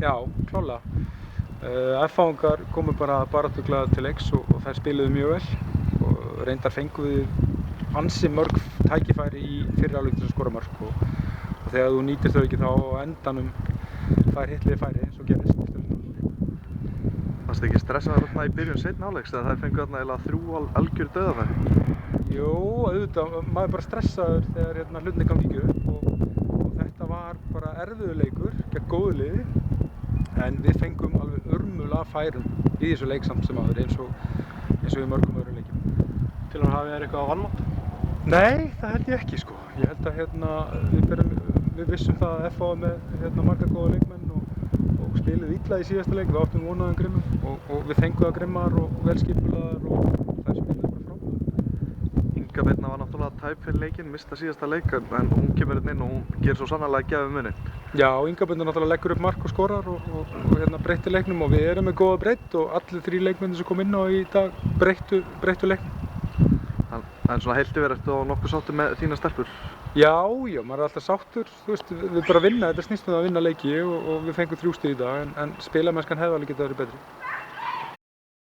Já, klálega. F-fáingar komu bara baráttuglaðir til leiks og þær spiluðu mjög vel og reyndar fengum við ansi mörg tækifæri í fyrri hálfleik til að skora mörk og þegar þú nýtir þau ekki þá á endanum fær hitt liðið færi eins og gerist. Varstu ekki stressaður þarna í byrjun seinni hálfleiks þegar þær fengu þarna eiginlega 3 algjör dauðafæri? Jú, auðvitað, maður er bara stressaður þegar hlutinni gangi ekki upp og þetta var bara erfiður leikur gegn góðu liði en við fengum alveg urmulega færum í þessu leik samt sem áður eins og í mörgum öðrum leikjum. Til að hafa þér eitthvað á vanmátt? Nei, það held ég ekki sko. Ég held að við vissum það að FH var með marga góða leikmenn og spiluðu illa í síðasta leik. Við áttum vonaðan grimmum og við fengum það grimmar og velskipulaðar og þær spiluðu bara frábærlega. Inga Birna var náttúrulega tæp fyrir leikinn, mista síðasta leik en hún kemur hérna inn og hún gerir svo sannarlega að gefa muninn. Já, Inga Birna náttúrulega leggur upp mark og skorar og breytir leiknum og við erum með góða breytt og allir 3 leikmenn sem kom inn á í dag breyttu leiknum. En svona heilt yfir ertu á nokkuð sáttur með þínar stelpur? Já, maður er alltaf sáttur, þú veist, við bara vinna, þetta snýst um að vinna leiki og við fengum 3 stig í dag en spilamennskan hefði alveg getað verið betri.